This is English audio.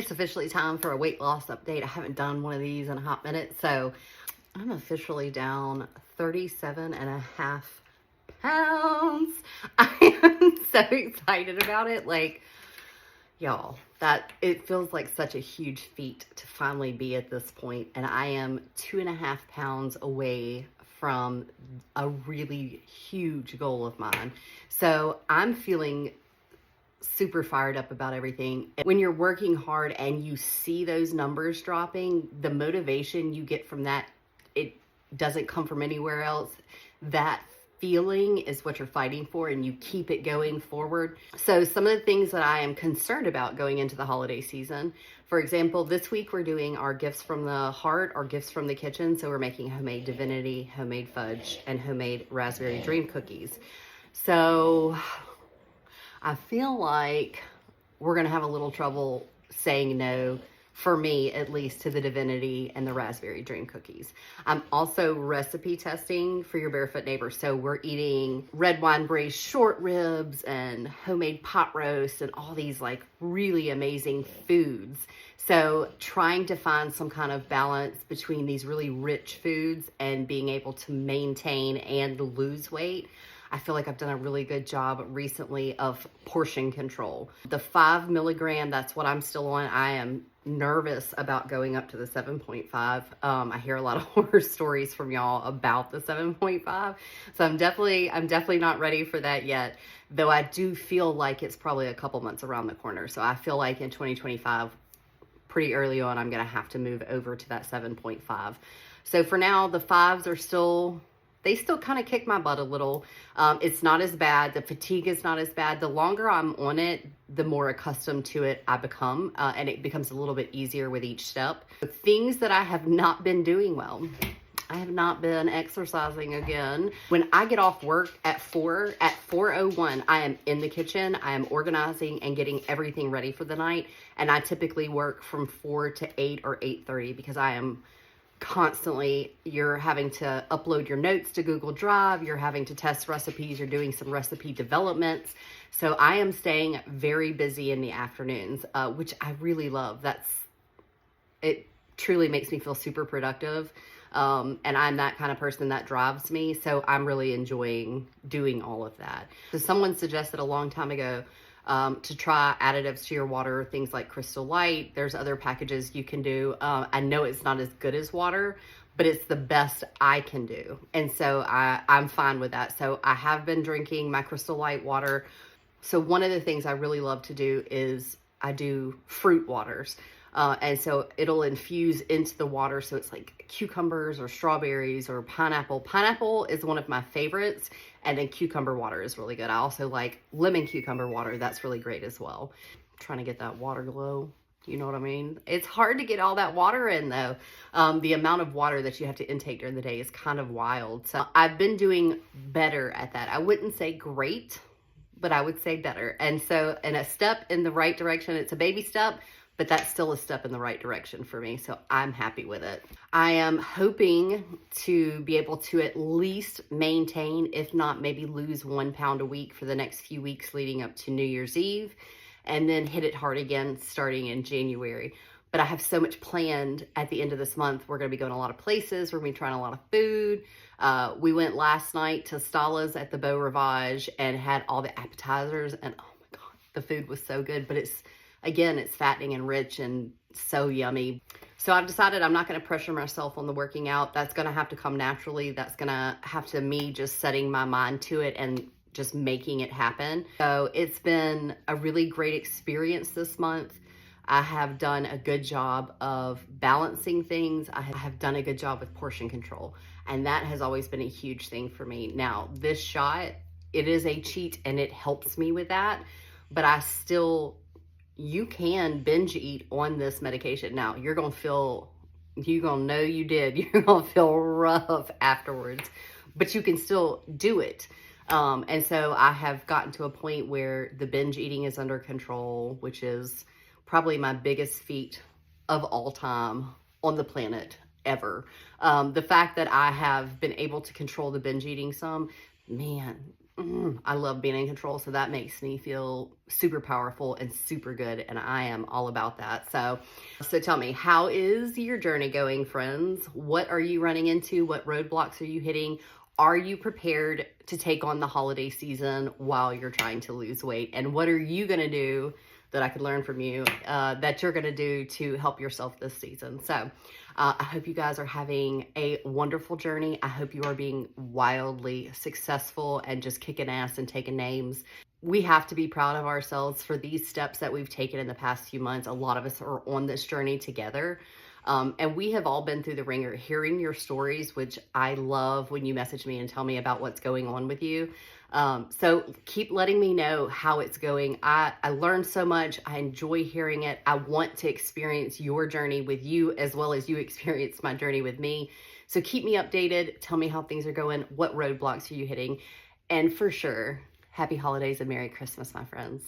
It's officially time for a weight loss update. I haven't done one of these in a hot minute, so I'm officially down 37.5 pounds. I am so excited about it. Like, y'all, that it feels like such a huge feat to finally be at this point, and I am 2.5 pounds away from a really huge goal of mine. So I'm feeling super fired up about everything. When you're working hard and you see those numbers dropping, the motivation you get from that, it doesn't come from anywhere else. That feeling is what you're fighting for, and you keep it going forward. So some of the things that I am concerned about going into the holiday season, for example, this week we're doing our gifts from the heart, our gifts from the kitchen. So we're making homemade divinity, homemade fudge, and homemade raspberry dream cookies. So I feel like we're going to have a little trouble saying no, for me at least, to the divinity and the raspberry dream cookies. I'm also recipe testing for your barefoot neighbor. So we're eating red wine braised short ribs and homemade pot roast and all these like really amazing foods. So trying to find some kind of balance between these really rich foods and being able to maintain and lose weight. I feel like I've done a really good job recently of portion control. The 5 milligram, that's what I'm still on. I am nervous about going up to the 7.5. I hear a lot of horror stories from y'all about the 7.5. So I'm definitely not ready for that yet, though I do feel like it's probably a couple months around the corner. So I feel like in 2025, pretty early on, I'm going to have to move over to that 7.5. So for now, the 5s are still, they still kind of kick my butt a little. It's not as bad. The fatigue is not as bad. The longer I'm on it, the more accustomed to it I become, and it becomes a little bit easier with each step. The things that I have not been doing well. I have not been exercising again. When I get off work at 4:01, I am in the kitchen. I am organizing and getting everything ready for the night. And I typically work from 4 to 8 or 8:30 because I am constantly, you're having to upload your notes to Google Drive, you're having to test recipes, you're doing some recipe developments. So I am staying very busy in the afternoons, which I really love. It truly makes me feel super productive. And I'm that kind of person that drives me. So I'm really enjoying doing all of that. So someone suggested a long time ago, to try additives to your water, things like Crystal Light. There's other packages you can do. I know it's not as good as water, but it's the best I can do. And so I'm fine with that. So I have been drinking my Crystal Light water. So one of the things I really love to do is I do fruit waters. And so it'll infuse into the water. So it's like cucumbers or strawberries or pineapple. Pineapple is one of my favorites. And then cucumber water is really good. I also like lemon cucumber water. That's really great as well. I'm trying to get that water glow. You know what I mean? It's hard to get all that water in though. The amount of water that you have to intake during the day is kind of wild. So I've been doing better at that. I wouldn't say great, but I would say better. And so in a step in the right direction, it's a baby step, but that's still a step in the right direction for me. So I'm happy with it. I am hoping to be able to at least maintain, if not maybe lose 1 pound a week for the next few weeks leading up to New Year's Eve, and then hit it hard again starting in January. But I have so much planned at the end of this month. We're going to be going a lot of places. We're going to be trying a lot of food. We went last night to Stala's at the Beau Rivage and had all the appetizers. And oh my God, the food was so good. But it's fattening and rich and so yummy. So I've decided I'm not going to pressure myself on the working out. That's going to have to come naturally. That's going to have to me just setting my mind to it and just making it happen. So it's been a really great experience this month. I have done a good job of balancing things. I have done a good job with portion control. And that has always been a huge thing for me. Now, this shot, it is a cheat and it helps me with that. But you can binge eat on this medication. Now, you're going to know you did. You're going to feel rough afterwards. But you can still do it. And so I have gotten to a point where the binge eating is under control, which is probably my biggest feat of all time on the planet ever. The fact that I have been able to control the binge eating some, man, I love being in control, so that makes me feel super powerful and super good, and I am all about that. So tell me, how is your journey going, friends? What are you running into? What roadblocks are you hitting? Are you prepared to take on the holiday season while you're trying to lose weight? And what are you going to do that I could learn from you that you're going to do to help yourself this season? So I hope you guys are having a wonderful journey. I hope you are being wildly successful and just kicking ass and taking names. We have to be proud of ourselves for these steps that we've taken in the past few months. A lot of us are on this journey together. And we have all been through the ringer. Hearing your stories, which I love when you message me and tell me about what's going on with you. So keep letting me know how it's going. I learned so much. I enjoy hearing it. I want to experience your journey with you as well as you experience my journey with me. So keep me updated. Tell me how things are going. What roadblocks are you hitting? And for sure, happy holidays and Merry Christmas, my friends.